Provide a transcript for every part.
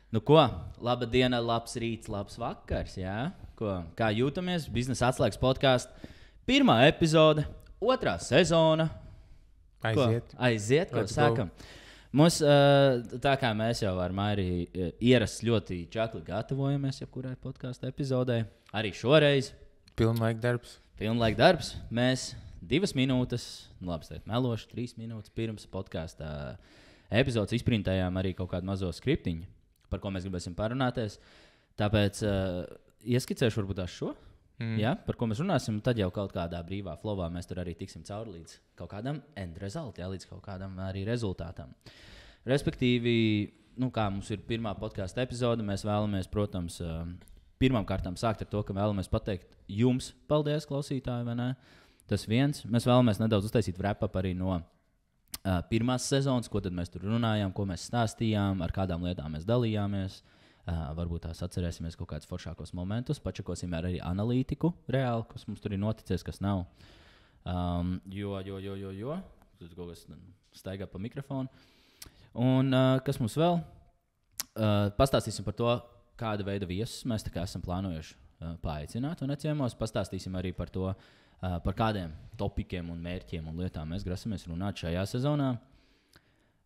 Nu ko, laba diena, labs rīts, labs vakars, jā? Kā jūtamies? Biznesa atslēgas podkāsts. Pirmā epizode, otrā sezona. Aiziet, ko sākam. Mums, tā kā mēs jau ar Mairi ierasts ļoti čakli gatavojamies jebkurai podkāstu epizodē, arī šoreiz. Pilnlaika darbs. Mēs 2 minūtes, labi, teikt, meloši 3 minūtes pirms podkāstā epizodes izprintējām arī kaut kādu mazo skriptiņu, par ko mēs gribēsim parunāties. Tāpēc ieskicēšu varbūt tās šo, ja, par ko mēs runāsim, tad jau kaut kādā brīvā flowā mēs tur arī tiksim cauri līdz kaut kādam end result, ja, līdz kaut kādam arī rezultātam. Respektīvi, kā mums ir pirmā podkāsta epizode, mēs vēlamies, protams, pirmām kārtām sākt ar to, ka vēlamies pateikt jums paldies, klausītāji, vai ne? Tas viens. Mēs vēlamies nedaudz uztaisīt wrap-up arī no pirmās sezonas, ko tad mēs tur runājām, ko mēs stāstījām, ar kādām lietām mēs dalījāmies. Varbūt tās atcerēsimies kaut kādus foršākos momentus, pačakosim arī analītiku reāli, kas mums tur ir noticies, kas nav. Tur kaut kas staigā pa mikrofonu. Un kas mums vēl? Pastāstīsim par to, kāda veida viesus mēs tā kā esam plānojuši paaicināt un ciemos. Pastāstīsim arī par to, par kādiem topikiem un mērķiem un lietām mēs grasamies runāt šajā sezonā.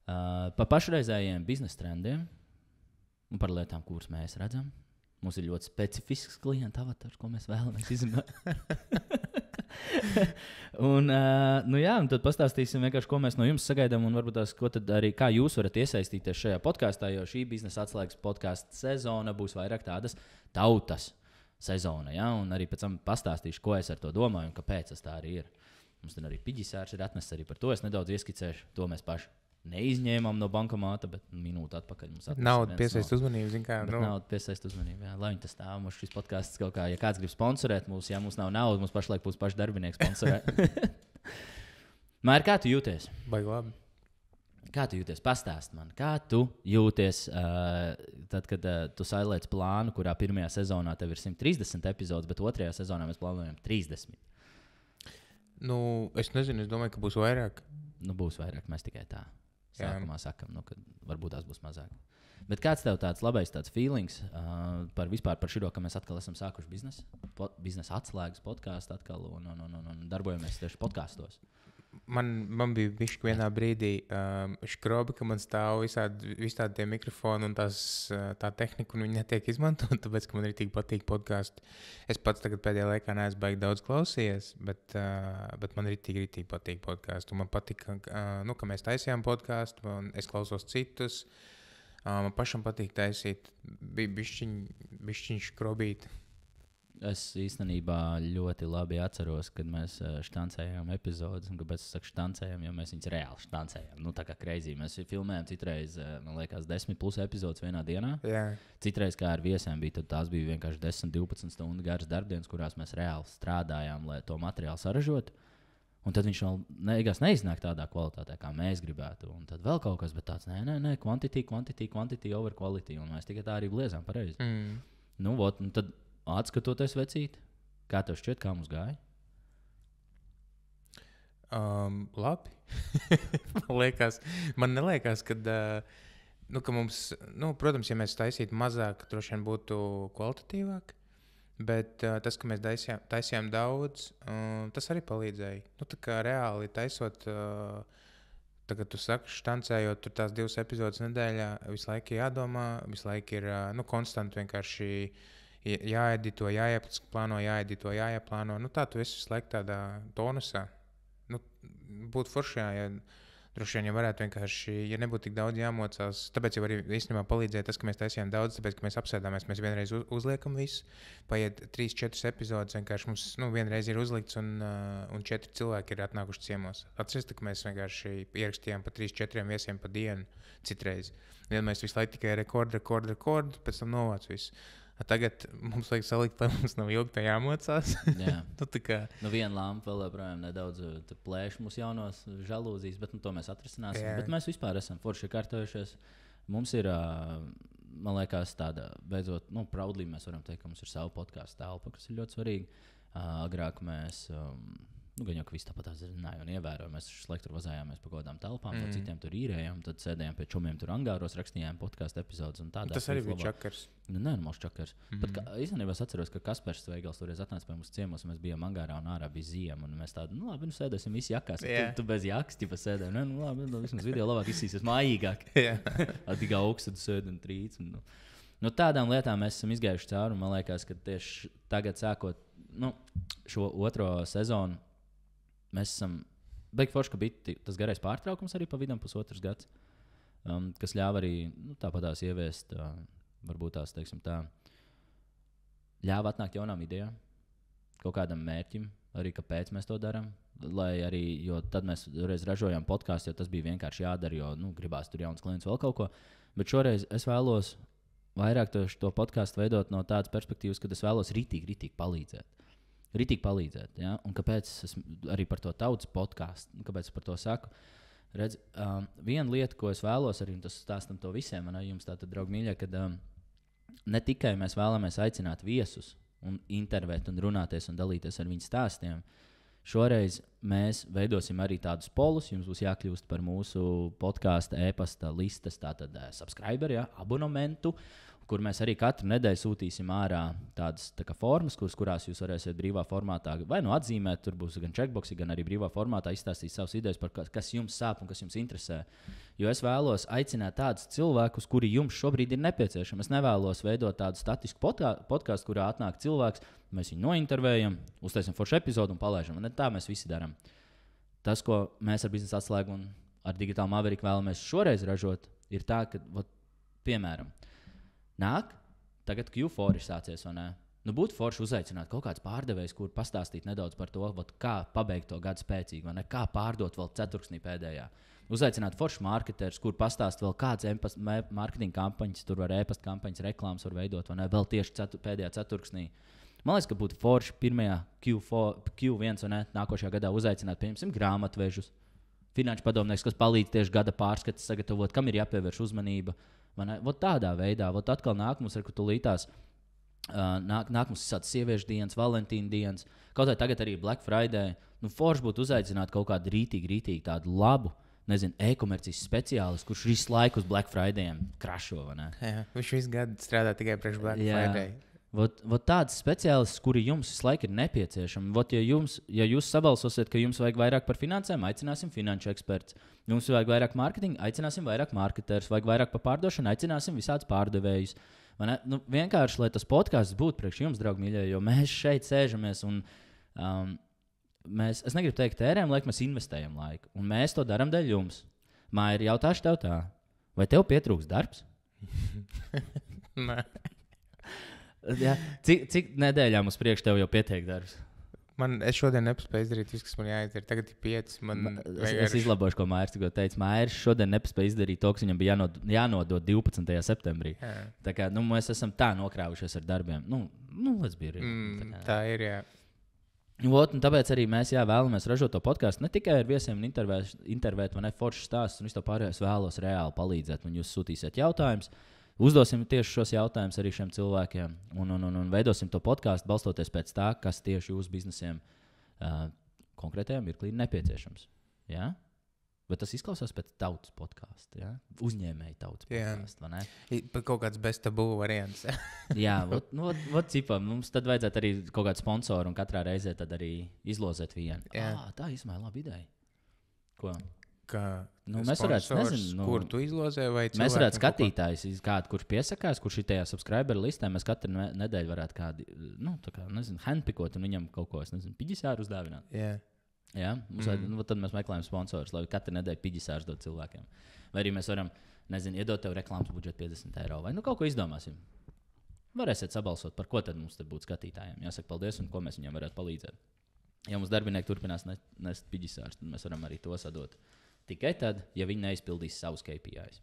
Par pašreizējiem biznesa trendiem un par lietām, kuras mēs redzam. Mums ir ļoti specifisks klienta avatars, ko mēs vēlamies izmantot. un tad pastāstīsim vienkārši, ko mēs no jums sagaidām un varbūt tās, kā jūs varat iesaistīties šajā podkāstā, jo šī biznesa atslēgas podkāsta sezona būs vairāk tādas tautas sezona, ja? Un arī pēc tam pastāstīšu, ko es ar to domāju un kāpēc tas tā arī ir. Mums tad arī piģisērs ir atnesis arī par to, es nedaudz ieskicēšu, to mēs paši neizņēmām no bankomāta, bet minūti atpakaļ mums atnesa. Nauda piesaist uzmanību, zin kā. Nauda piesaist uzmanību, jā. Lai viņi tas stāv, mums šis podcasts kaut kā, ja kāds grib sponsorēt mūs, ja mums nav nauda, mums pašlaik būs paši darbinieki sponsorēt. Māri, kā tu jūties? Baigi labi. Kā tu jūties? Pastāst man, kā tu jūties tad, kad tu sailēc plānu, kurā pirmajā sezonā tev ir 130 epizodes, bet otrajā sezonā mēs plānojam 30. Es nezinu, es domāju, ka būs vairāk. Būs vairāk, mēs tikai tā sākumā sakam, ka varbūt tās būs mazāk. Bet kāds tev tāds labais feelings par šito, ka mēs atkal esam sākuši biznesa atslēgas podkāstu atkal un darbojamies tieši podkāstos? Man bija bišķi vienā brīdī škrobi, ka man stāv visādi tie mikrofoni un tā tehnika, un viņi netiek izmantot, tāpēc, ka man arī tik patīk podkāsti. Es pats tagad pēdējā laikā neesmu baigi daudz klausījies, bet man arī tik patīk podkāsti. Man patīk, ka mēs taisījām podkāstu, un es klausos citus. Man pašam patīk taisīt, bija bišķiņ škrobīt. Es īstenībā ļoti labi atceros, kad mēs štancējām epizodes. Kāpēc es saku štancējām? Jo mēs viņus reāli štancējām. Tā kā crazy. Mēs filmējām citreiz, man liekas, 10+ epizodes vienā dienā. Yeah. Citreiz, kā ar viesiem bija, tad tās bija vienkārši 10-12 stundu garas darbdienas, kurās mēs reāli strādājām, lai to materiālu saražotu. Un tad viņš vēl neiznāk tādā kvalitātē, kā mēs gribētu. Un tad vēl kaut kas, bet tāds, nē, quantity over quality. Un mēs tikai tā arī bliezām pareizi. Un tad atskatoties vecīt, kā tev šķiet, kā mums gāja? Labi. Man neliekas, ka mums, protams, ja mēs taisītu mazāk, droši vien būtu kvalitatīvāk. Bet tas, ka mēs taisījām daudz, tas arī palīdzēja. Tā kā reāli taisot, tagad tu saki, štancējot tur tās 2 epizodes nedēļā, visu laiku jādomā, visu laiku ir konstanti vienkārši jāedito, jāplāno, jāplāno. Tā tu esi visu laiku tādā tonusā. Būtu foršā, ja droši vien, ja varētu vienkārši, ja nebūtu tik daudz jāmocās. Tāpēc jau arī īstenībā palīdzēja tas, ka mēs taisījām daudz, tāpēc, ka mēs apsēdāmies, mēs vienreiz uzliekam visu, paiet 3-4 epizodes, vienkārši mums vienreiz ir uzlikts un 4 cilvēki ir atnākuši ciemos. Atceries, ka mēs vienkārši ierakstījām pa 3-4 viesiem pa dienu citreiz. Vien mēs visu laiku tikai rekord, pēc tam novāc visu. Tagad mums vajag salikt, lai mums nav ilgi tā jāmocās. Jā. Viena lampa vēl joprojām nedaudz plēš mūsu jaunos žalūzijas, bet to mēs atrisināsim. Jā. Bet mēs vispār esam forši kārtojušies. Mums ir, man liekas, tāda, beidzot, proudly mēs varam teikt, ka mums ir sava podkāstu telpa, kas ir ļoti svarīga. Agrāk mēs gan jau, ka viss tāpat zināja un ievēroja. Mēs šlaik tur vazājāmies pa kaut kādām telpām, no citiem tur īrējām, tad sēdējām pie čomiem tur angāros, rakstījām podcastu epizodes un tādā. Tas arī bija čakars. Nenormāls čakars. Pat īstenībā es atceros, ka Kaspars Veigals toreiz atnāca pie mums ciemos, un mēs bijām angārā un ārā bija ziema, un mēs tādi, labi, sēdēsim visi jakās. Tu bez jakas, tipa sēdēji. Labi, vismaz video labāk izsīsies mājīgāk. Tik augsts, tad sēd un trīc. No tādām lietām mēs esam izgājuši cauri, un man liekas, ka tieši tagad sākot šo otro sezonu, mēs esam beigti forši, ka bija tas garais pārtraukums arī pa vidam pusotrs gads, kas ļāva arī tāpatās ieviest, varbūt tās, teiksim tā, ļāva atnākt jaunām idejām, kaut kādam mērķim, arī kāpēc mēs to darām, lai arī, jo tad mēs reiz ražojām podcastu, jo tas bija vienkārši jādara, jo, gribās tur jauns klients vēl kaut ko, bet šoreiz es vēlos vairāk to podcastu veidot no tādas perspektīvas, kad es vēlos ritīgi palīdzēt. Ritīgi palīdzēt, ja? Un kāpēc es arī par to tautas podcastu, kāpēc es par to saku? Redz, viena lieta, ko es vēlos arī, un tas stāstam to visiem, jums tātad, draugi mīļie, kad ne tikai mēs vēlamies aicināt viesus un intervēt un runāties un dalīties ar viņu stāstiem, šoreiz mēs veidosim arī tādus polus, jums būs jākļūst par mūsu podkāsta e-pasta listas, tātad subscriberi, abonementu, kur mēs arī katru nedēļu sūtīsim ārā tādas formas, kurās jūs varēsiet brīvā formātā vai atzīmēt, tur būs gan checkboxi, gan arī brīvā formātā izstāstīt savas idejas par kas jums sāp un kas jums interesē. Jo es vēlos aicināt tādus cilvēkus, kuri jums šobrīd ir nepieciešami. Es nevēlos veidot tādu statisku podkāstu, kurā atnāk cilvēks, mēs viņu nointervējam, uztaisim foršu epizodu un palaižam. Ne tā mēs visi darām. Tas, ko mēs ar biznesa atslēgu un ar Digitālu Maveriku vēlamies šoreiz ražot, ir tā, ka, piemēram, nāk, tagad Q4 ir sācies, vai ne? Būtu forši uzaicināt kaut kāds pārdevējs, kur pastāstīt nedaudz par to, kā pabeigt to gadu spēcīgi, vai ne? Kā pārdot vēl ceturksnī pēdējā. Uzaicināt forši marketerus, kur pastāst vēl kādas marketinga kampaņas, tur var e-pasta kampaņas, reklāmas var veidot, vai ne? Vēl tieši pēdējā ceturksnī. Man liekas, ka būtu forši pirmajā Q1, vai ne? Nākošajā gadā uzaicināt, piemēram, grāmatvežus, finanšu padomnieks, kas palīdz tieši gada pārskatus sagatavot, kam ir jāpievērš uzmanība. Vot tādā veidā, vot atkal nāk mums ar kutulītās, nāk mums tādas sieviešu dienas, Valentīna dienas, kaut kā tagad arī Black Friday. Forši būtu uzaicināt kaut kādu rītīgi tādu labu, e-komercijas speciālistu, kurš visu laiku uz Black Fridayiem krašo, vai ne? Jā, viņš visu gadu strādā tikai priekš Black Friday. Vot tāds speciālists, kuri jums visu laiku ir nepieciešami. Vot, ja jūs sabalsosiet, ka jums vajag vairāk par finansēm, aicināsim finanšu eksperts. Jums vajag vairāk mārketinga, aicināsim vairāk marketerus. Vajag vairāk par pārdošanu, aicināsim visādus pārdevējus. Vienkārši, lai tas podkāsts būtu priekš jums, draugi mīļie, jo mēs šeit sēžamies un es negribu teikt tērējam laiku, mēs investējam laiku. Un mēs to darām dēļ jums. Māja, jautāšu tev tā, vai tev pietrūks darbs? Nē. Ja, cik nedēļām uz priekšu tev jau pietiek darbs? Es šodien nepaspēju izdarīt visu, kas man jāizdara. Tagad ir 5. Es izlabošu, ko Mairs tikko teica. Mairs šodien nepaspēja izdarīt to, kas viņam bija jānodod 12. septembrī. Jā. Tā kā mēs esam tā nokrāvušies ar darbiem. Let's be real. Tā ir, jā. Un tāpēc arī mēs vēlamies ražot to podkāstu ne tikai ar viesiem un intervēt, vai ne foršas stāstus, un visu to pārējo es vēlos reāli palīdzēt. Un jūs sūtīsiet jautājumus. Uzdosim tieši šos jautājumus arī šiem cilvēkiem un veidosim to podkāstu balstoties pēc tā, kas tieši jūsu biznesiem konkrētajā mirklī ir nepieciešams. Ja? Bet tas izklausās pēc tautas podkāsta, ja? Uzņēmēju tautas podkāsta, vai ne? Pat kaut kāds bez tabū variants. Jā, cipam, mums tad vajadzētu arī kaut kādu sponsoru un katrā reizē tad arī izlozēt vienu. Tā īstenībā ir laba ideja. Ko? Mēs varētu, kur tu izlozē, vai cilvēki? Mēs varētu skatītājs, kādu, kurš piesakās, kurš ir tajā subscriber listē, mēs katru nedēļu varētu kādu, handpikot un viņam kaut ko, piģisāru uzdāvināt. Jā, tad mēs meklējam sponsorus, lai katru nedēļu piģisārs dod cilvēkiem. Vai arī mēs varam, iedot tev reklāmas budžetu 50 eiro, vai kaut ko izdomāsim. Varēsiet sabalsot, par ko tad mums te būtu skatītājiem. Jāsaka paldies un ko mēs viņiem varētu palīdzēt. Ja mums darbinieki turpinās nest piģisārs, tad mēs varam arī to sadot. Tikai tad, ja viņi neizpildīs savus KPIs.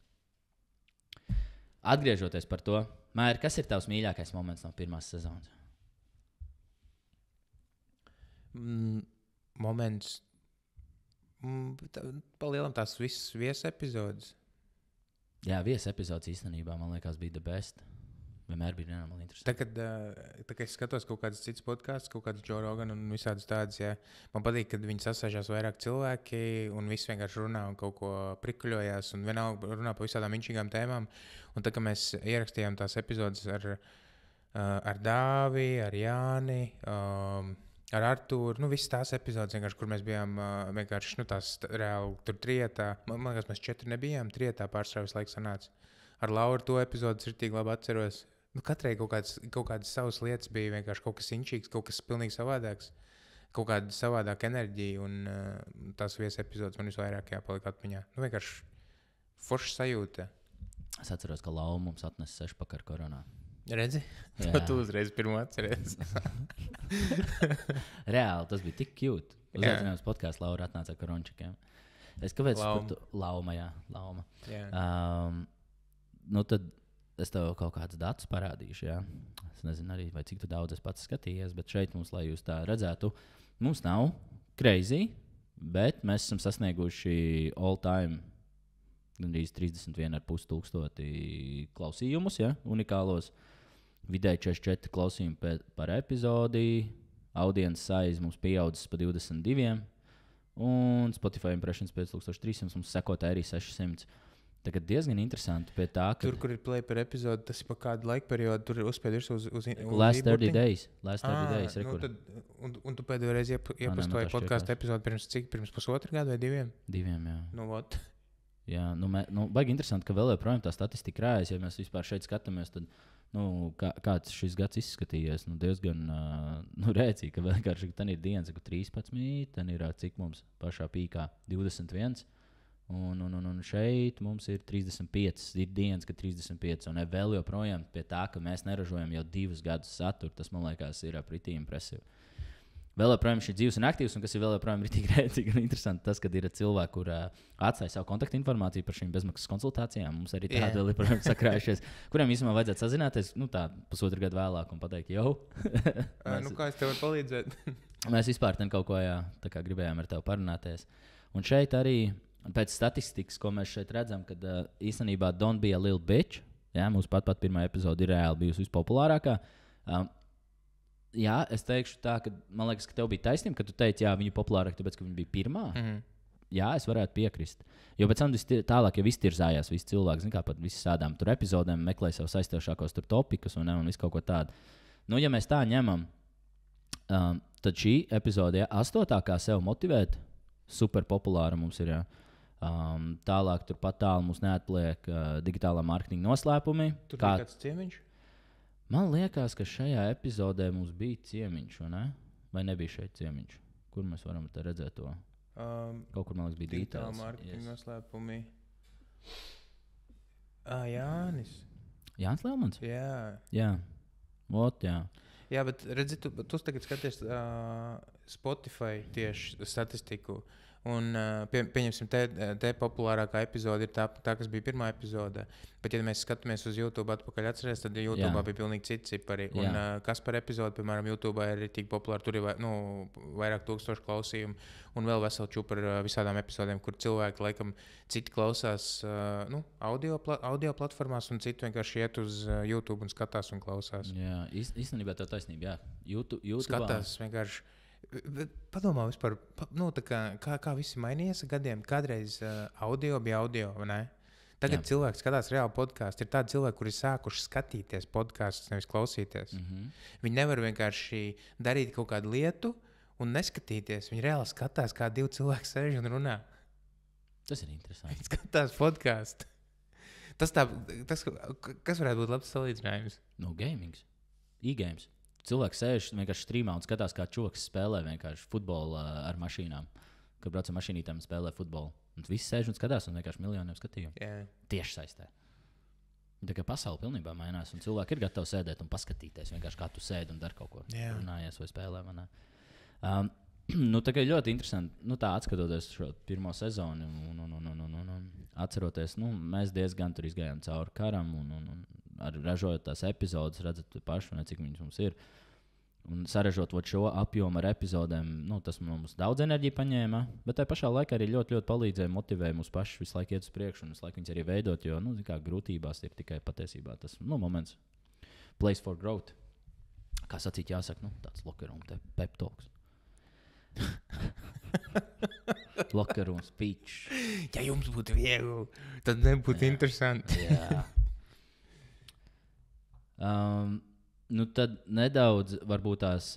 Atgriežoties par to, Māri, kas ir tavs mīļākais moments no pirmās sezonas? Moments. Palielam tās visas viesa epizodes. Jā, viesa epizodes īstenībā, man liekas, bija the best. Vienmēr bija nenormāli interesanti. Tā, kad es skatos kaut kādas citas podkāstus, kaut kādas Joe Rogan un visādas tādas, ja, man patīk, kad viņi sasēžās vairāk cilvēki un viss vienkārši runā un kaut ko prikuļojās un vienalga runā par visādām inčīgām tēmām. Un tā, kad mēs ierakstījām tās epizodes ar Dāvi, ar Jāni, ar Artūru, visas tās epizodes, kur mēs bijām vienkārši tās reāli tur trietā. Man liekas, mēs 4 nebijām, trietā pārsvarā visu laiku sanāca. Ar Lauru to epizodes ir tik labi atceros. Katrai kaut kādas savas lietas bija vienkārši kaut kas inčīgs, kaut kas pilnīgi savādāks. Kaut kāda savādāka enerģija un tās viesas epizodes man visvairāk jāpalika atmiņā. Vienkārši forša sajūta. Es atceros, ka Laura mums atnesa 6 pakar koronā. Redzi? Tu uzreiz pirmo atceries. Reāli, tas bija tik cute. Uzaicinājums podkāsts Laura atnāca ar korončikiem. Es kāpēc Lauma. Tad es tev kaut kādus datus parādīšu. Jā. Es nezinu arī, vai cik daudz es pats skatījos, bet šeit mums, lai jūs tā redzētu, mums nav crazy, bet mēs esam sasnieguši all time gandrīz 31,5 tūkstoti klausījumus, ja, unikālos. Vidēji 44 klausījumi par epizodi, audience size mums pieaudzis pa 22, un Spotify impressions 5300, mums sekotāji arī 600. Tagad diezgan interesanti pie tā, ka... Tur, kur ir play par epizodu, tas ir pa kādu laika periodu, tur ir uzspiedis uz Last 30 days. Un tu pēdējo reizi iepastoji podcastu epizodu pirms pusotru gadu vai 2? 2, jā. What? Jā, baigi interesanti, ka vēl joprojām tā statistika krājas, ja mēs vispār šeit skatāmies, tad, kāds šis gads izskatījies, diezgan rēcīgi, ka vienkārši tad ir dienas, 13, tad ir cik mums pašā pīkā 21. Un šeit mums ir 35, ir dienas, ka 35, un vēl joprojām pie tā, ka mēs neražojam jau 2 gadus saturu, tas, man liekas, ir pretī impresīvi. Vēl joprojām šī dzīves un aktīvs, un kas ir vēl joprojām ritīgi rēcīgi un interesanti, tas, kad ir cilvēki, kur atstāja savu kontaktinformāciju par šīm bezmaksas konsultācijām. Mums arī tādi vēl joprojām sakrājušies, kuriem īstenībā vajadzētu sazināties, tā pusotru gadu vēlāk un pateikt, jau. Kā es tev varu palīdzēt? Mēs vispār ten kaut ko, tā kā gribējām ar tevi parunāties. Un šeit arī pēc statistikas, ko mēs šeit redzam, kad īstenībā Don't Be a Little Bitch, mūsu pat pirmā epizode ir reāli bijusi vispopulārākā. Jā, es teikšu tā, ka man liekas, ka tev bija taisnība, ka tu teici, jā, viņa populārāka, tāpēc, ka viņa bija pirmā. Mm-hmm. Jā, es varētu piekrist. Jo pēc tam tālāk, ja viss tirzājās, visi cilvēki, kā pat visi sādām tur epizodēm, meklē sev saistījošākos tur topikus un visu kaut ko tādu. Ja mēs tā ņemam, tad šī epizode, 8. kā sev motivēt, super populāra mums ir, jā. Tālāk turpat tālu mums neatliek digitālā mārketinga noslēpumi. Tur bija kāds ciemiņš? Man liekas, ka šajā epizodē mums bija ciemiņš, vai nebija šeit ciemiņš? Kur mēs varam redzēt to? Kaut kur, man liekas, bija details. Digitālā mārketinga noslēpumi. Jānis. Jānis Lelmans? Jā. Jā. Jā. Jā, bet redzi, tu tagad skaties Spotify tieši statistiku. Un pieņemsim, te populārākā epizode ir tā, kas bija pirmā epizode. Bet, ja mēs skatāmies uz YouTube atpakaļ atceries, tad YouTube bija pilnīgi citi cipari. Un kas par epizodi, piemēram, YouTube ir tik populāri, tur ir vairāk tūkstoši klausījumu. Un vēl veseli čūp par visādām epizodēm, kur cilvēki laikam citi klausās audio platformās un citi vienkārši iet uz YouTube un skatās un klausās. Jā, īstenībā tev taisnība, jā. YouTube skatās vienkārši. Padomā vispār, kā viss mainījies ar gadiem. Kādreiz audio bija audio, vai ne? Tagad cilvēki skatās reāli podkāstu. Ir tādi cilvēki, kuri sākuši skatīties podkāstus, nevis klausīties. Mm-hmm. Viņi nevar vienkārši darīt kaut kādu lietu un neskatīties. Viņi reāli skatās, kā 2 cilvēki sēž un runā. Tas ir interesanti. Viņi skatās podkāstu. Tas, kas varētu būt labs salīdzinājums? Gamings. E-games. Cilvēks sēž vienkārši streamā un skatās, kā čoks spēlē vienkārši futbolu ar mašīnām. Kad brauc ar mašīnītēm spēlē futbolu. Un visi sēž un skatās un vienkārši miljoniem skatījumu. Yeah. Tieši saistē. Tā kā pasaule pilnībā mainās un cilvēki ir gatavi sēdēt un paskatīties vienkārši, kā tu sēdi un dari kaut ko. Yeah. Runājies vai spēlē. Tā kā ļoti interesanti, tā atskatoties šo pirmo sezonu un atceroties, mēs diezgan tur izgājām cauri karam un ražojot tās epizodes, redzat pašu, cik viņas mums ir. Un saražot šo apjomu ar epizodēm, tas mums daudz enerģiju paņēma, bet tajā pašā laikā arī ļoti, ļoti palīdzēja, motivēja mūs pašus visu laiku iet uz priekšu un visu laiku viņus arī veidot, jo, kā grūtībās ir tikai patiesībā tas, moments. place for growth. Kā sacīt, jāsaka, nu, tāds locker room, pep talks. Locker room speech. Ja jums būtu viegli, tad nebūtu interesanti. Jā. Nu, tad nedaudz varbūt tās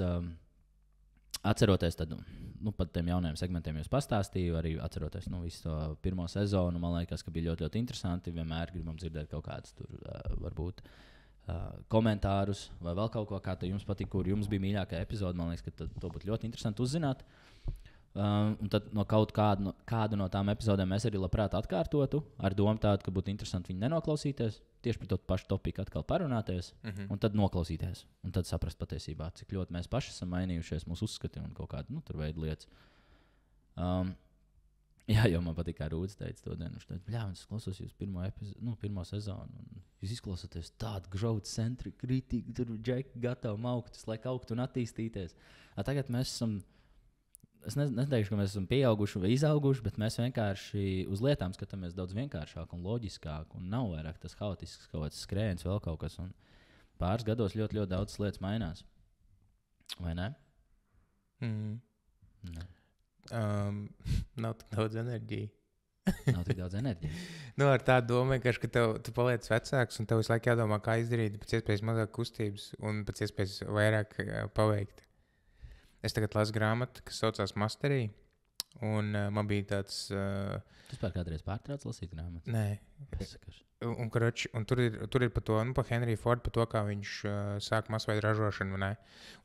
atceroties tad, nu, pat tiem jaunajiem segmentiem jūs pastāstīju, arī atceroties visu to pirmo sezonu, man liekas, ka bija ļoti, ļoti interesanti. Vienmēr gribam dzirdēt kaut kādus tur varbūt komentārus vai vēl kaut ko, kā te jums patīk, kur jums bija mīļākā epizode. Man liekas, ka to būtu ļoti interesanti uzzināt. Un tad no kādu no tām epizodēm mēs arī labprāt atkārtotu, ar domu tādu, ka būtu interesanti viņu nenoklausīties, tieši par to pašu topiku atkal parunāties, un tad noklausīties, un tad saprast patiesībā, cik ļoti mēs paši esam mainījušies, mūsu uzskati un kaut kādu tur veidu lietas. Jā, jo man patīk, kā Rūdis teica to dienu. Viņš teica, bļā, es klausos jūs pirmo sezonu, un jūs izklausoties tādu growth-centric, kritīgi, tur džeki gatavi augtus, lai augtu un attīstīties. Tagad mēs esam, es neteikšu, ka mēs esam pieauguši vai izauguši, bet mēs vienkārši uz lietām skatāmies daudz vienkāršāk un loģiskāk, un nav vairāk tas haotisks kaut kāds skrējiens, vēl kaut kas, un pāris gados ļoti, ļoti daudz lietas mainās. Vai ne? Ne. Nav tik daudz enerģijas. Nav tik daudz enerģijas. Ar tādu domu vienkārši, ka tu paliec vecāks un tev visu laiku jādomā, kā izdarīt pēc iespējas mazāk kustības un pēc iespējas vairāk paveikt. Es tagad lasu grāmatu, kas saucās Masterī, un man bija tāds... Tu spēr kādreiz pārtrauc lasīt grāmatu? Nē. Un tur ir par to, par Henry Ford, par to, kā viņš sāk masveidu ražošanu, ne?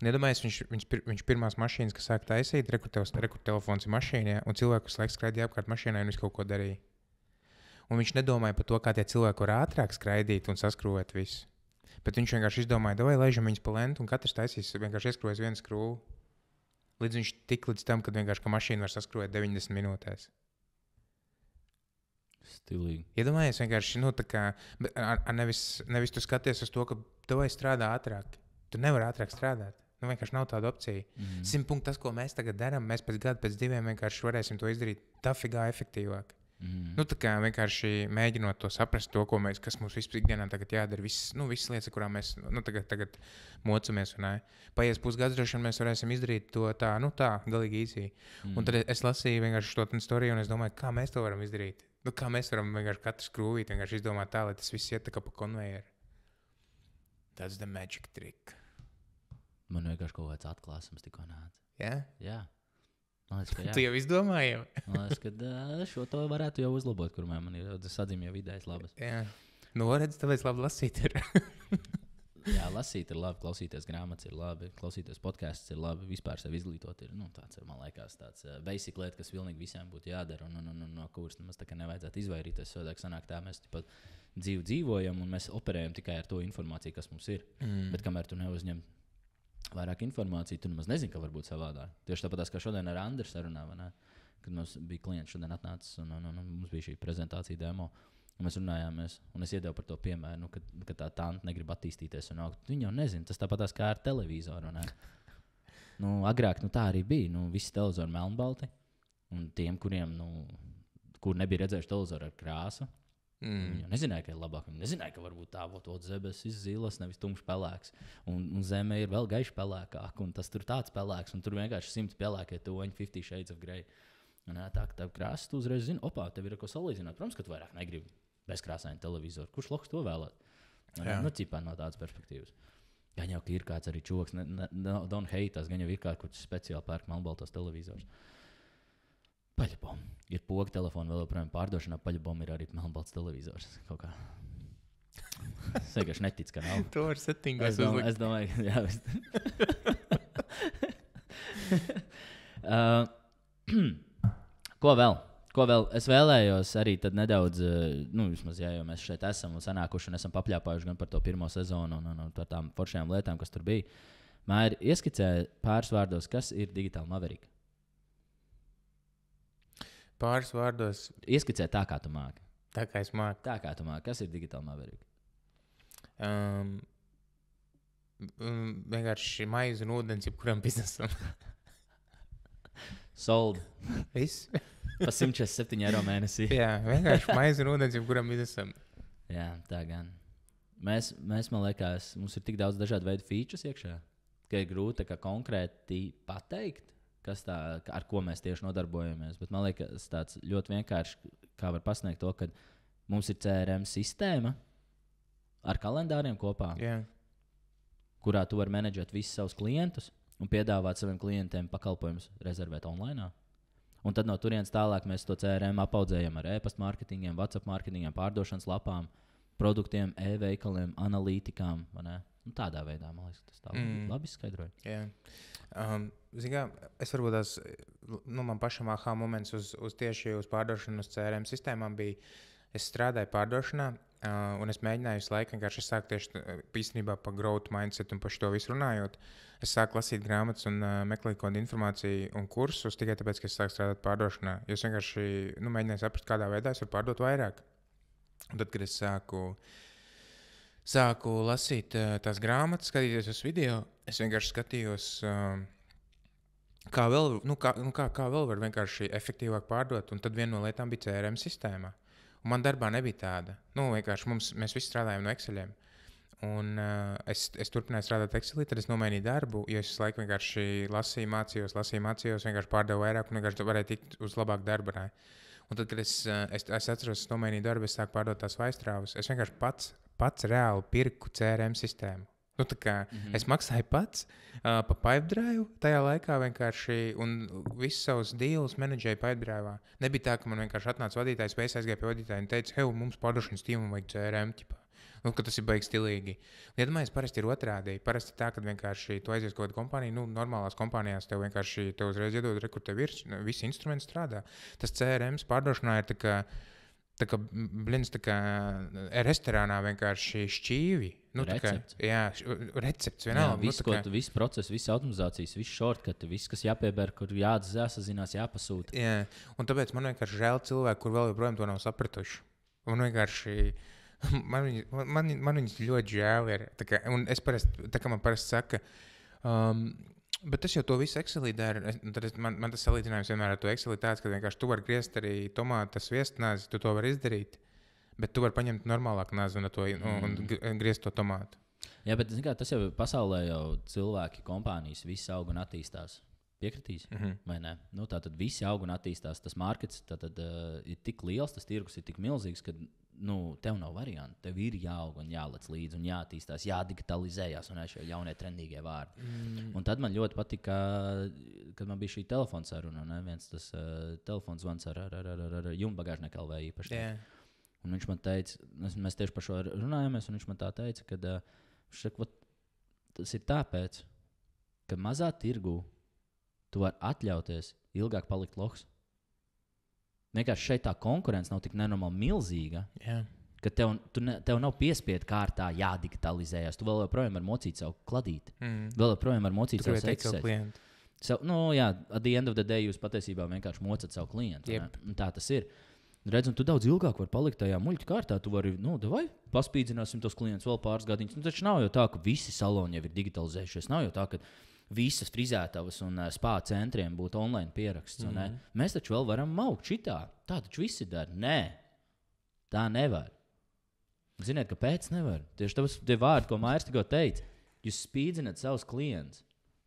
Un iedomājies, viņš pirmās mašīnas, kas sāk taisīt, rekur telefons ir mašīnā, un cilvēku visu laiku skraidīja apkārt mašīnai un viņš kaut ko darīja. Un viņš nedomāja par to, kā tie cilvēki var ātrāk skraidīt un saskrūvēt visu. Bet viņš vienkārši izdomāja, vai laižam viņus pa lentu, un katrs taisīs vienkārši ieskrūvēs vienu skrūvu. Līdz viņš tik līdz tam, kad vienkārši ka mašīna var saskrūvēt 90 minūtēs. Stilīgi. Iedomājies vienkārši, tā kā, nevis tu skaties uz to, ka tev vajag strādā ātrāk. Tu nevari ātrāk strādāt. Vienkārši nav tāda opcija. 100 punkti tas, ko mēs tagad darām, mēs pēc gada, pēc 2 vienkārši varēsim to izdarīt tafigā efektīvāk. Tā kā vienkārši mēģinot to saprast, kas mums vispār ikdienā tagad jādara, visas lietas, kurām mēs tagad mocamies. Paies pusgads, droši vien mēs varēsim izdarīt to tā galīgi īsi. Un tad es lasīju vienkārši to storiju, un es domāju, kā mēs to varam izdarīt. Kā mēs varam vienkārši katru skrūvīt, vienkārši izdomāt tā, lai tas viss iet tā kā pa konvejeru. That's the magic trick. Man vienkārši kaut kāds atklāsums tikko nāca. Jā? Jā. Man liekas, ka jā. Tu jau izdomāji? Man liekas, ka šo to varētu jau uzlabot, kur man ir sadzīme jau vidējas labas. Jā. Redz, tāpēc labi lasīt ir. Jā, lasīt ir labi, klausīties grāmatas ir labi, klausīties podcasts ir labi, vispār sevi izglītot ir, tāds ir, man liekas, tāds basic lieta, kas pilnīgi visiem būtu jādara un no kuras mums tā kā nevajadzētu izvairīties. Sodāk sanāk tā, mēs tipat dzīvojam un mēs operējam tikai ar to informāciju, kas mums ir. Bet kamēr tu neuzņem vairāk informāciju, tu nemaz nezini, ka var būt savādāk. Tieši tāpat kā šodien ar Andru sarunā, kad mums bija klients šodien atnācis un mums bija šī prezentācija demo. Un mēs runājāmies, un es iedevu par to piemēru, ka tā tante negrib attīstīties un augt. Viņi jau nezina, tas tāpatās kā ar televizoru. Agrāk tā arī bija. Visi televizori melnbalti, un tiem, kur nebija redzējuši televizoru ar krāsu, viņi jau nezināja, ka ir labāk. Viņi nezināja, ka varbūt tā debesis zilas, nevis tumšs pelēks. Un zeme ir vēl gaiši pelēkāk, un tas tur tāds pelēks, un tur vienkārši 100 pelēkie toņi, 50 Shades of Grey. Un tā, ka tā krāsa, tu uzreiz zini, tev ir ko salīdzināt. Protams, ka tu vairāk negribi bezkrāsainu televizoru. Kurš loks to vēlēt? Cipā no tādas perspektīvas. Gan jau, ka ir kāds arī čoks, don't hate tas, gan jau ir kāds, kurš speciāli pērk melnbaltos televizors. Paļabom. Ir poga telefona vēl joprojām pārdošanā, paļabom ir arī melnbalts televizors. Kaut kā. Es vienkārši neticu, ka nav. To var settingos uzlikt. Es domāju, ka jā. Ko vēl? Es vēlējos arī tad nedaudz, vismaz jā, jo mēs šeit esam un sanākuši un esam papļāpājuši gan par to pirmo sezonu un par tām foršajām lietām, kas tur bija. Māri, ieskicē pāris vārdos, kas ir Digital Maverick? Pāris vārdos? Ieskicē tā, kā tu māki. Tā, kā es māku. Tā, kā tu māki. Kas ir Digital Maverick? Vienkārši maize un ūdens jebkuram biznesam. Sold. Viss? Pa 147 eiro mēnesī. Jā, vienkārši maize un ūdens jebkuram biznesam. Jā, tā gan. Mēs, man liekas, mums ir tik daudz dažādu veidu features iekšā, ka ir grūti konkrēti pateikt, ar ko mēs tieši nodarbojamies. Bet man liekas, tāds ļoti vienkārši, kā var pasniegt to, ka mums ir CRM sistēma ar kalendāriem kopā, kurā tu vari menedžēt visus savus klientus un piedāvāt saviem klientiem pakalpojumus rezervēt online. Un tad no turienes tālāk mēs to CRM apaudzējam ar e-pasta mārketingiem, WhatsApp mārketingiem, pārdošanas lapām, produktiem, e-veikaliem, analītikām. Tādā veidā, man liekas, tas tā labi izskaidroja. Es varbūt tās, man pašam aha moments tieši uz pārdošanu uz CRM sistēmām bija, es strādāju pārdošanā, un es mēģināju visu laiku vienkārši sākt tieši īstenībā par growth mindset un par šo visu runājot. Es sāku lasīt grāmatas un meklēt kādu informāciju un kursus tikai tāpēc, ka es sāku strādāt pārdošanā. Es vienkārši mēģināju saprast, kādā veidā es varu pārdot vairāk. Un tad, kad es sāku lasīt tās grāmatas, skatīties uz video, es vienkārši skatījos, kā vēl var vienkārši efektīvāk pārdot. Un tad viena no lietām bija CRM sistēma. Un man darbā nebija tāda. Mēs visi strādājam no Exceliem. Un es turpināju strādāt Excelī, tad es nomainīju darbu, jo es laiku vienkārši lasīju, mācījos, vienkārši pārdevu vairāk un vienkārši varēju tikt uz labāku darbu. Un tad, kad es atceros, es nomainīju darbu, es sāku pārdot tās vaistrāvas. Es vienkārši pats reāli pirku CRM sistēmu. Es maksāju pats pa Pipedrive tajā laikā vienkārši un visus savus dealus menedžēju Pipedrive. Nebija tā, ka man vienkārši atnāca vadītājs, vai es aizgāju pie vadītāja un teicu, hei, mums pārdošanas tīmam vajag CRM. Ka tas ir baigi stilīgi. Iedomājies, parasti ir otrādi. Parasti tā, kad vienkārši tu aizies kaut kādu kompāniju, normālās kompānijās tev vienkārši uzreiz iedod, kur tev ir visi instrumenti strādā. Tas CRM pārdošanā ir tā kā restorānā vienkārši šķīvi. Recepts. Recepts vienalga. Viss process, viss automatizācijas, viss shortcut, viss, kas jāpieber, kur jāsazinās, jāpasūta. Jā, un tāpēc man vienkārši žēl cilvēku, kur vēl joprojām to nav sapratuši. Un vienkārši man viņus ļoti žēl ir. Un es parasti, man parasti saka, bet es jau to visu Excelī daru. Man tas salīdzinājums vienmēr ar to Excelī tāds, ka vienkārši tu vari griezt arī tomātas viestnāzi, tu to vari izdarīt, bet tu vari paņemt normālāku nāzi un griezt to tomātu. Jā, bet tas jau pasaulē jau cilvēki, kompānijas, visi aug un attīstās. Piekritīs, vai ne? Tātad visi aug un attīstās. Tas markets ir tik liels, tas tirgus ir tik milzīgs, ka tev nav variantu. Tev ir jāaug un jālec līdzi un jāattīstās, jādigitalizējās un šie jaunie trendīgie vārdi. Un tad man ļoti patika, kad man bija šī telefona saruna, viens tas telefons zvans ar jumbagāžnieku LV īpaši. Un viņš man teica, mēs tieši par šo runājamies, un viņš man tā teica, ka tas ir tāpēc, ka mazā tirgu tu vari atļauties ilgāk palikt lohs. Vienkārši šeit tā konkurence nav tik nenormāli milzīga, ka tev nav piespiedu kārtā jādigitalizējas. Tu vēl joprojām vari mocīt savu kladīti. Vēl joprojām vari mocīt savu klientu. At the end of the day jūs patiesībā vienkārši mocat savu klientu. Tā tas ir. Redz, un tu daudz ilgāk vari palikt tajā muļķa kārtā. Tu vari, vai paspīdzināsim tos klientus vēl pāris gadiņus. Taču nav jau tā, ka visi saloni jau ir digitalizējušies. Nav jau tā, ka visas frizētavas un spā centriem būtu online pieraksts. Mēs taču vēl varam maukt šitā. Tā taču visi dara. Nē, tā nevar. Ziniet, kāpēc nevar? Tieši tie vārdi, ko Mairs tikko teica, jūs spīdzināt savus klientus.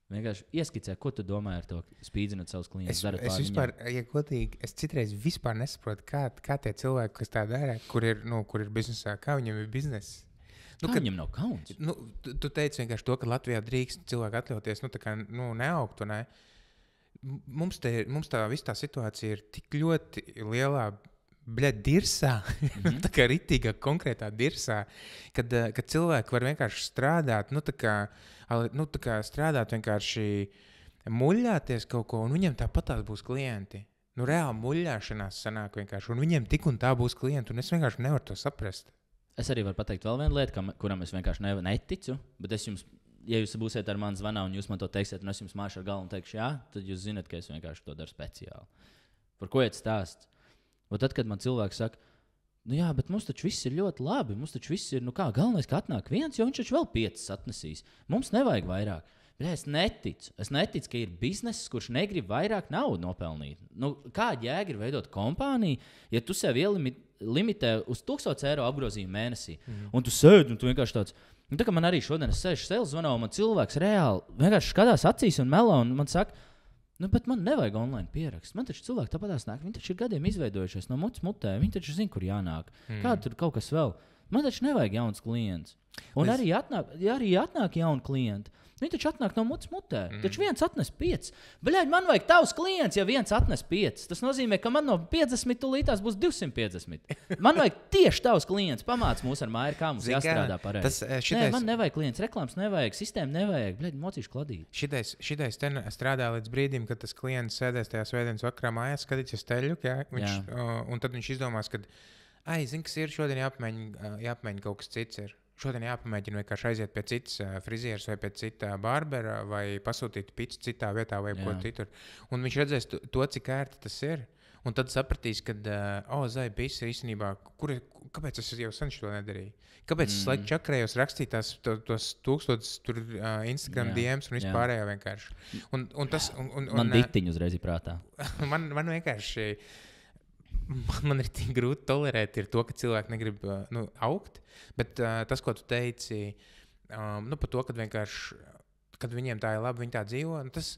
Vienkārši ieskicē, ko tu domā ar to spīdzināt savus klientus. Es vispār, ja godīgi, es citreiz vispār nesaprotu, kā tie cilvēki, kas tā dara, kur ir biznesā, kā viņam ir biznesa. Viņam nav kauns. Tu teici vienkārši to, ka Latvijā drīkst cilvēku atļauties, neaugt. Ne? Mums tā visa tā situācija ir tik ļoti lielā dirsā, tā kā ritīgā konkrētā dirsā, kad cilvēki var vienkārši strādāt, strādāt vienkārši muļāties kaut ko, un viņiem tāpatās būs klienti. Reāli muļāšanās sanāk vienkārši, un viņiem tik un tā būs klienti, un es vienkārši nevaru to saprast. Es arī varu pateikt vēl vienu lietu, kuram es vienkārši neticu, bet ja jūs būsiet ar mani zvanā un jūs man to teiksiet, un es jums māšu ar galvu un teikšu, jā, tad jūs zinat, ka es vienkārši to daru speciāli. Par ko iet stāsts? Un tad, kad man cilvēks saka, jā, bet mums taču viss ir ļoti labi, mums taču viss ir, galvenais, ka atnāk viens, jo viņš taču vēl 5 atnesīs. Mums nevajag vairāk. Es neticu, ka ir bizness, kurš negrib vairāk naudu nopelnīt. Nu, kāda jēga ir veidot kompāniju, ja tu sev limitē uz 1000 eiro apgrozījumu mēnesī, un tu sēdi, un tu vienkārši tāds, nu, tā kā man arī šodien es sēžu sales zvanā, un man cilvēks reāli vienkārši skatās acīs un melo, un man saka, nu, bet man nevajag online pierakst. Man taču cilvēki tāpatās nāk, viņi taču ir gadiem izveidojušies no mutes mutē, viņi taču zina, kur jānāk. Kāda tur kaut kas vēl? Man taču nevajag jauns klients. Un arī atnāk jauni klienti. Viņi taču atnāk no mutes mutē. Taču viens atnes 5. Bļaļ, man vajag tavs klients, ja viens atnes 5. Tas nozīmē, ka man no 50 tūlītās būs 250. Man vajag tieši tavs klients. Pamāc mūs ar māju, kā mums jāstrādā pareizi. Nē, man nevajag klients, reklāmas nevajag, sistēma nevajag. Bļaļ, mocīšu kladīt. Šitais ten strādā līdz brīdim, kad tas klients sēdēs tajā svētdienas vakarā mājās, skatīsies teļuk, un tad viņš izdomās, ka, zin, kas ir, šodien jāapmēģina kaut kas cits ir. Šodien jāpamēģina vienkārši aiziet pie citas frizieres vai pie cita barbera vai pasūtīt picu citā vietā vai ko citur. Un viņš redzēs to, cik ērti tas ir. Un tad sapratīs, ka, pisa īstenībā, kāpēc es jau sen to nedarīju? Kāpēc es laiku čakrējos rakstīt tos 1000 Instagram DMs un vispārējā vienkārši? Man diktiņu uzreiz ir prātā. man vienkārši... Man ir tik grūti tolerēt to, ka cilvēki negrib augt, bet tas, ko tu teici, par to, kad viņiem tā ir labi, viņi tā dzīvo, tas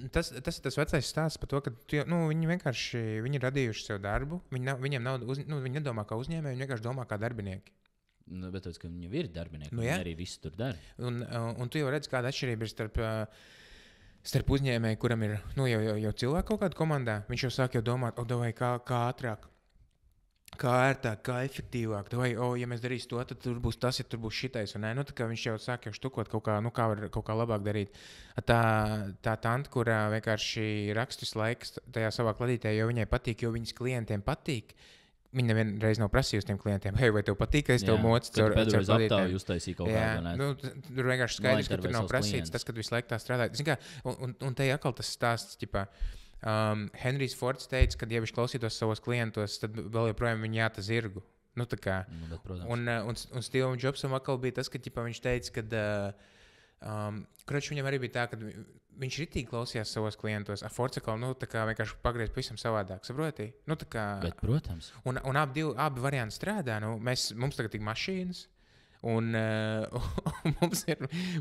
ir tas vecais stāsts par to, ka viņi vienkārši ir radījuši sev darbu, viņiem nav, viņi nedomā kā uzņēmēji, viņi vienkārši domā kā darbinieki. Nu, bet tas, ka viņi ir darbinieki, viņi arī visu tur dara. Un tu jau redzi, kāda atšķirība ir starp uzņēmēju, kuram ir jau cilvēku kaut kāda komandā, viņš jau sāk domāt, kā ātrāk, kā ērtāk, kā efektīvāk. Ja mēs darīsim to, tad tur būs tas, ja tur būs šitais. Tā kā viņš jau sāk štukot kā var kaut kā labāk darīt. Tā tante, kurā vienkārši raksta visu laiku tajā savā kladītē, jo viņai patīk, jo viņas klientiem patīk. Viņa nevienreiz nav prasījusi tiem klientiem, vai tev patīk, ka es tev mocu caur kladītēm. Tur vienkārši skaidrs, ka tur nav prasīts tas, kad visu laiku tā strādā. Un te atkal tas stāsts, Henrijs Fords teica, ka, ja viņš klausītos savos klientos, tad vēl joprojām viņi jāta zirgu. Un Steve Jobsam atkal bija tas, ka viņš teica, ka viņam arī bija tā, ka viņš ritīgi klausījās savos klientos. Fords atkal vienkārši pagriez pavisam savādāk. Saproti? Bet, protams. Un abi varianti strādā. Mums tagad ir mašīnas. Un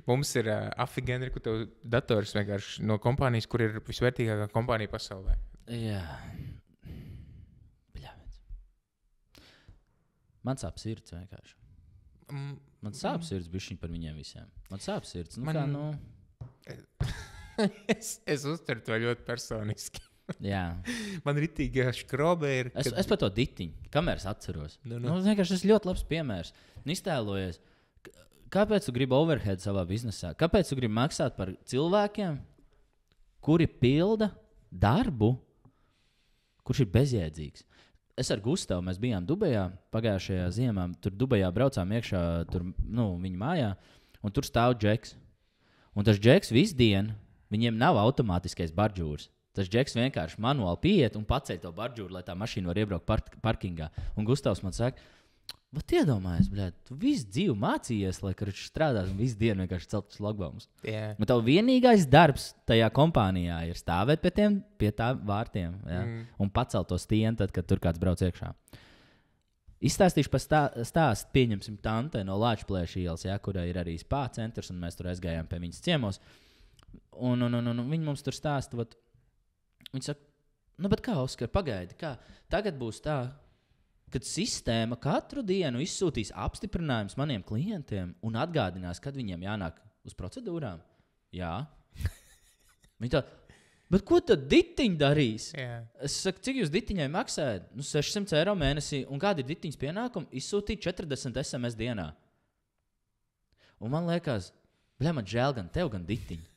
mums ir afigēni, kur tev dators vienkārši no kompānijas, kur ir visvērtīgākā kompānija pasaulē. Jā. Bļāvēc. Man sāp sirds vienkārši. Man sāp sirds bišķiņ par viņiem visiem. Man sāp sirds. Es uztveru to ļoti personiski. Jā. Man ritīgi škrobe ir. Es par to ditiņu, kamēr es atceros. Vienkārši tas ļoti labs piemērs. Iztēlojies, kāpēc tu gribi overhead savā biznesā? Kāpēc tu gribi maksāt par cilvēkiem, kuri pilda darbu, kurš ir bezjēdzīgs? Es ar Gustavu, mēs bijām Dubajā pagājušajā ziemā. Tur Dubajā braucām iekšā viņa mājā, un tur stāv džeks. Un tas džeks visu dienu, viņiem nav automātiskais bardžūrs. Tas džeks vienkārši manuāli pieiet un paceļ to bardžūru, lai tā mašīna var iebraukt parkingā. Un Gustavs man saka, bet iedomājies, tu visu dzīvi mācījies, lai viņš strādās un visu dienu vienkārši celt šlagbaumus. Yeah. Un tavu vienīgais darbs tajā kompānijā ir stāvēt pie tā vārtiem, un pacelt to stienu, tad, kad tur kāds brauc iekšā. Izstāstīšu par stāstu, pieņemsim tante no Lāčplēša ielas, kurai ir arī spā centrs, un mēs tur aizgājām pie viņas ciemos. Un viņi mums tur stāsta, viņi saka, bet kā, Oskar, pagaidi, kā? Tagad būs tā, kad sistēma katru dienu izsūtīs apstiprinājumus maniem klientiem un atgādinās, kad viņiem jānāk uz procedūrām. Jā. Viņi tā, bet ko tad ditiņi darīs? Yeah. Es saku, cik jūs ditiņai maksājat? 600 eiro mēnesī. Un kādi ir ditiņas pienākumi? Izsūtīt 40 SMS dienā. Un man liekas, man žēl gan tev, gan ditiņi.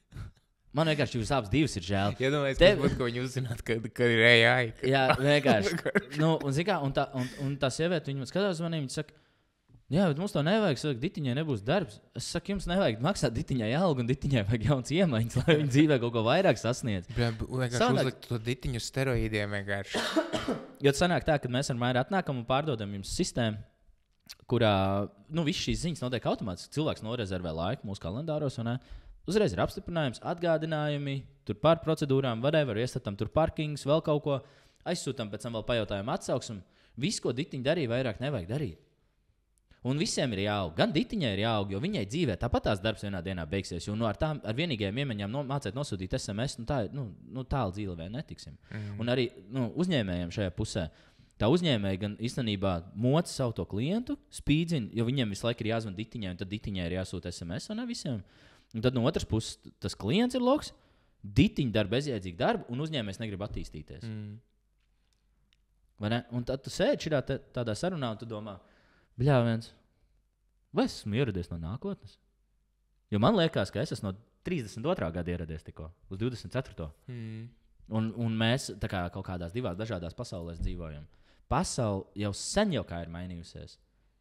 Man vienkārši jūs abas divas ir žēl. Iedomājies, kas būtu, ko viņi uzzināt, ka ir AI. Jā, vienkārši. Un tā sieviete, viņa man skatās manī, viņa saka, jā, bet mums to nevajag, saka, ditiņai nebūs darbs. Es saku, jums nevajag maksāt ditiņai algu, un ditiņai vajag jauns iemaņas, lai viņi dzīvē kaut ko vairāk sasniedz. Vienkārši uzlikt to ditiņu steroīdiem vienkārši. Jo sanāk tā, kad mēs ar Mairu atnākam un pārdodam jums sistēmu, kurā visas šīs ziņas notiek automātiski. Cilvēks norezervē laiku mūsu kalendāros, un uzreiz ir apstiprinājums, atgādinājumi, tur par procedūrām, whatever, iestatām tur parkings, vēl kaut ko, aizsūtām, pēc tam vēl pajautājām atsauksim. Viss, ko Ditiņa darīja, vairāk nevajag darīt. Un visiem ir jāaug. Gan Ditiņai ir jāaug, jo viņai dzīvē tāpat tās darbs vienā dienā beigsies. Jo ar vienīgajām iemaņām mācīt nosūtīt SMS, tālu dzīve vēl netiksim. Un arī uzņēmējiem šajā pusē. Tā uzņēmēja gan īstenībā moca savu to klientu, spīdzina, jo viņiem visu laiku ir jāzvan Ditiņai, un tad Ditiņai ir jāsūta SMS un ne visiem. Un tad no otras puses tas klients ir loks, Ditiņa dara bezjēdzīgu darbu, un uzņēmējs negrib attīstīties. Vai ne? Un tad tu sēdi tādā sarunā, un tu domā, bļāviens, vai es esmu ieradies no nākotnes? Jo man liekas, ka es esmu no 32. gada ieradies tikko, uz 24. Un mēs tā kā kaut kādās divās dažādās pasaulēs dzīvojam. Pasaule jau sen ir mainījusies.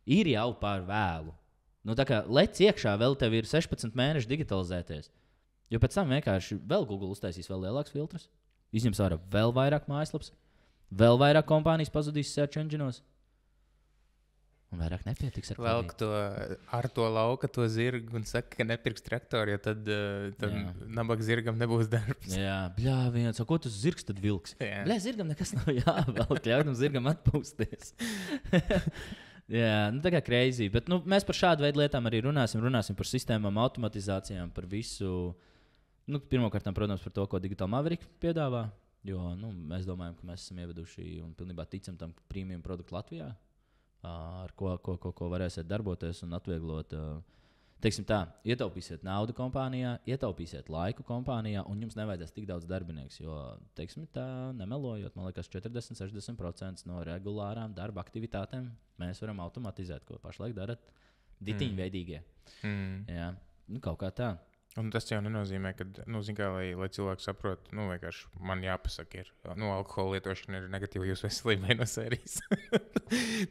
Ir jau par vēlu. Tā kā lec iekšā, vēl tev ir 16 mēneši digitalizēties. Jo pēc tam vienkārši vēl Google uztaisīs vēl lielāks filtrs, izņems ārā vēl vairāk mājaslapas, vēl vairāk kompānijas pazudīs search engine'os. Un vairāk nepietiks ar velk to ar to lauka, to zirgu un saka, ka nepirks traktoru, jo tad nabaga zirgam nebūs darbs. Jā, bļāviens, ko tu zirgs tad vilks? Bļā, zirgam nekas nav jāvelk, ļaunam zirgam atpūsties. Jā, tā kā crazy. Bet mēs par šādu veidu lietām arī runāsim par sistēmām, automatizācijām, par visu. Pirmkārt, protams, par to, ko Digital Maverick piedāvā. Jo mēs domājam, ka mēs esam ieveduši un pilnībā ticam tam premium produktu Latvijā. Ar ko varēsiet darboties un atvieglot. Teiksim tā, ietaupīsiet naudu kompānijā, ietaupīsiet laiku kompānijā, un jums nevajadzēs tik daudz darbinieks. Jo, teiksim tā, nemelojot, man liekas, 40-60% no regulārām darba aktivitātēm mēs varam automatizēt, ko pašlaik darat ditiņveidīgie. Jā, kaut kā tā. Un tas jau nenozīmē, ka, lai cilvēki saprot, vienkārši man jāpasaka, alkohola lietošana ir negatīva jūsu veselībai no sērijas.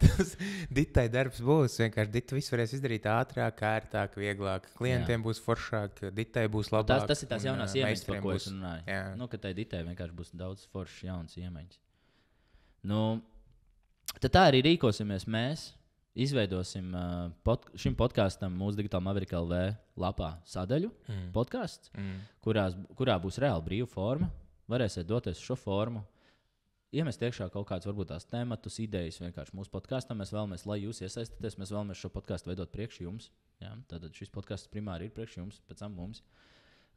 Tas ditai darbs būs, vienkārši dita viss varēs izdarīt ātrāk, ērtāk, vieglāk. Klientiem būs foršāk, ditai būs labāk. Tas ir tās jaunās iemaņas, par ko es runāju. Ka tai ditai vienkārši būs daudz foršas jaunas iemaņas. Tad tā arī rīkosimies mēs. Izveidosim šim podkāstam mūsu Digital Maverick LV lapā sadaļu podkāsts, kurā būs reāli brīva forma. Varēsiet doties uz šo formu, iemest iekšā kaut kādas varbūt tās tematus, idejas vienkārši mūsu podkāstam. Mēs vēlamies, lai jūs iesaistāties, mēs vēlamies šo podkāstu veidot priekš jums. Jā? Tātad šis podkāsts primāri ir priekš jums, pēc tam mums.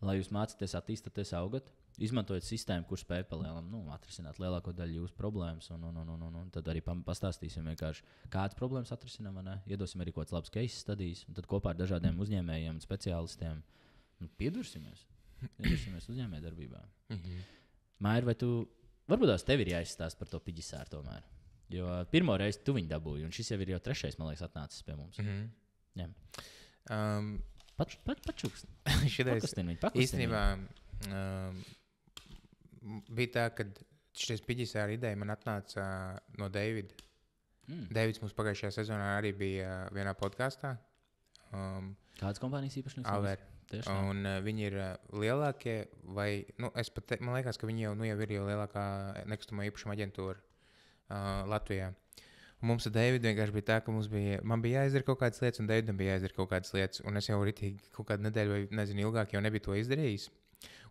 Lai jūs mācāties, attīstāties, augat. Izmantojot sistēmu, kur spēj palielināt, atrisināt lielāko daļu jūsu problēmas. Un tad arī pastāstīsim vienkārši, kādas problēmas atrisinām. Iedosim arī kaut kādas labas case studijas. Un tad kopā ar dažādiem uzņēmējiem un speciālistiem piedursimies uzņēmējdarbībā. Maira, vai tu, varbūt tās tev ir jāizstāsta par to piģisāru tomēr? Jo pirmo reizi tu viņu dabūji, un šis jau ir jau trešais, man liekas, atnācis pie mums. Jā. Pačuks. Īstenībā bija tā, ka šis piģisāra ideja man atnāca no Davida. Davids mums pagājušajā sezonā arī bija vienā podkāstā. Kādas kompānijas īpašnieks? Alver. Un viņi ir lielākie, vai, man liekas, ka viņi jau ir lielākā nekustamo īpašumu aģentūra Latvijā. Un mums ar Davidu vienkārši bija tā, ka man bija jāizdara kaut kādas lietas, un Davidam bija jāizdara kaut kādas lietas. Un es jau ritīgi kaut kādu nedēļu vai nezinu ilgāk jau nebiju to izdarījis.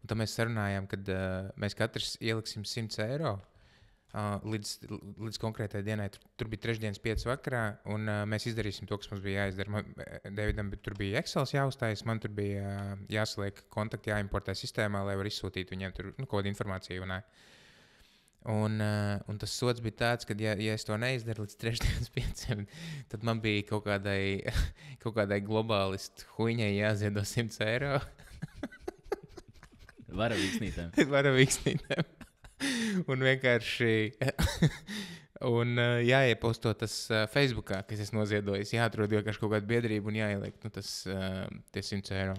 Un tad mēs sarunājām, kad mēs katrs ieliksim 100 eiro līdz konkrētai dienai. Tur bija trešdienas 5 vakarā, un mēs izdarīsim to, kas mums bija jāizdara. Davidam tur bija Excel jāuzstājas, man tur bija jāsaliek kontakti, jāimportē sistēmā, lai var izsūtīt viņiem tur kaut kādu informāciju. Un tas sods bija tāds, ka, ja es to neizdaru līdz trešdienas 5, tad man bija kaut kādai globālistu huiņai jāziedo 100 eiro. Varavīksnītēm. Un vienkārši jāieposto tas Facebookā, kas es noziedojis. Jāatrod vienkārši kaut kādu biedrību un jāieliek tie 100 eiro.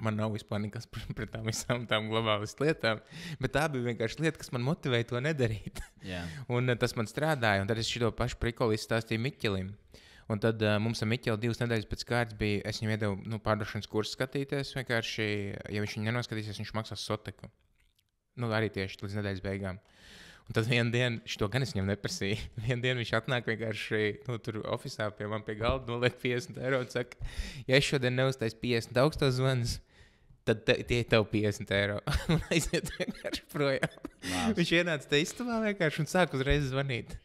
Man nav vispār nekas pret tām visām tām globālistu lietām, bet tā bija vienkārši lieta, kas man motivēja to nedarīt. Yeah. Un tas man strādāja, un tad es šo pašu prikolu izstāstīju Miķelim. Un tad mums ar Miķeli 2 nedēļas pēc kārtas bija, es viņam iedevu pārdošanas kursu skatīties, vienkārši, ja viņš viņu nenoskatīsies, viņš maksās soteku. Arī tieši līdz nedēļas beigām. Un tad vienā dienā, šo gan es viņam neprasīju, vienā dienā viņš atnāk vienkārši tur oficiālā pie man pie galda, noliek 50 eiro un saka, ja es šodien neuztaisu 50 augstos zvanus, tad tie ir tev 50 eiro. Un aiziet vienkārši projām. Viņš ienāca te istabā vienkārši un sāk uzreiz zvanīt.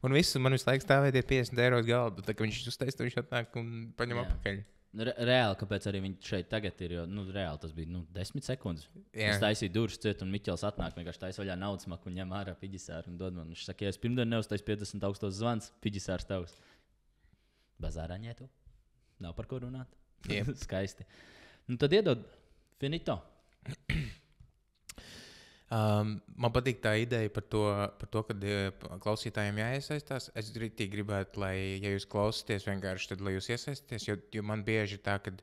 Un man visu laiku stāvēja tie 50 eiro uz galda. Tā kā viņš uztaisa, viņš atnāk un paņem apakaļ. Reāli, kāpēc arī viņš šeit tagad ir, jo reāli tas bija 10 sekundes. Es taisīju durvis ciet un Miķels atnāk, vienkārši taisa vaļā naudas maku un ņem ārā piģisāru un dod man. Viņš saka, ja es pirmdien neuztaisu 50 augstos zvans, piģisārs tavs. Bazārā ņētu. Nav par ko runāt. Yep. Skaisti. Tad iedod finito. Man patīk tā ideja par to, ka klausītājiem jāiesaistās. Es gribētu, lai, ja jūs klausāties vienkārši, tad lai jūs iesaistāties, jo man bieži ir tā, ka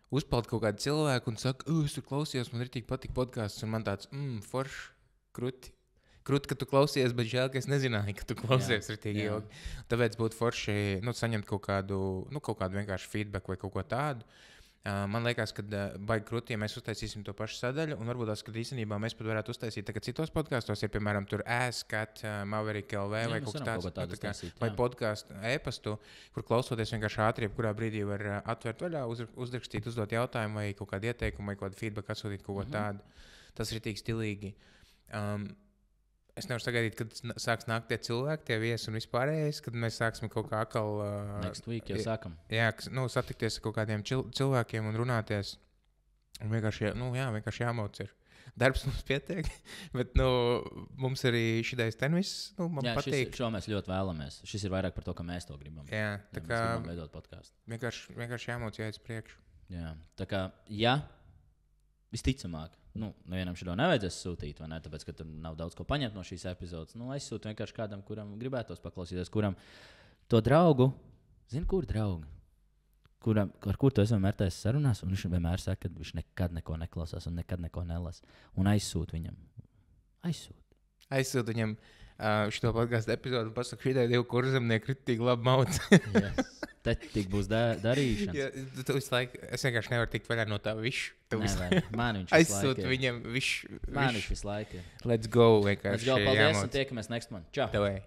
uzpeld kaut kādi cilvēki un saka, es tur klausījos, man ritīgi patīk podcasts, un man tāds, forši, kruti, ka tu klausies, bet žēl, ka es nezināju, ka tu klausies ritīgi ilgi. Tāpēc būtu forši, saņemt kaut kādu vienkārši feedback vai kaut ko tādu. Man liekas, ka baigi krūti, ja mēs uztaisīsim to pašu sadaļu, un varbūt tās, ka īstenībā mēs pat varētu uztaisīt citos podkastos, ja, piemēram, tur Cat, Maverick LV vai kaut kas tāds, vai podkāstu e-pastu, kur klausoties vienkārši ātri, kurā brīdī var atvērt vaļā, uzrakstīt, uzdot jautājumu vai kaut kādu ieteikumu vai kādu feedback atsūtīt kaut ko tādu. Tas ir tik stilīgi. Es nevaru sagaidīt, kad sāks nākt tie cilvēki, tie viesi un vispārējais, kad mēs sāksim kaut kā atkal... Next week jau sākam. Jā, satikties ar kaut kādiem cilvēkiem un runāties. Un vienkārši jāmauc ir. Darbs mums pietiek, bet mums arī šitais tenis, man patīk. Šo mēs ļoti vēlamies. Šis ir vairāk par to, ka mēs to gribam. Jā, tā kā... Mēs gribam veidot podcastu. Vienkārši jāmauc jāiet priekšu. Jā, tā kā, visticamāk. Nevienam šo nevajadzēs sūtīt, vai ne? Tāpēc, ka tur nav daudz ko paņemt no šīs epizodes. Aizsūtu vienkārši kādam, kuram gribētos paklausīties, kuram to draugu, kur draugu, ar kur tu esi vienmēr taisījis sarunās, un viņš vienmēr saka, ka viņš nekad neko neklausās un nekad neko nelasa. Un aizsūtu viņam. Aizsūtu viņam šo podcastu epizodu un pasaku, šitai 2 kurzemnieki ritīgi labi mauc. Yes. Tad tik būs darīšanas. Es vienkārši nevaru tikt vaļā no tā višu. Man viņš aizsūtu viņam višu. Man viņš visu laiku. Let's go, vienkārši. Paldies un tiekamies next month. Čau! Tavai.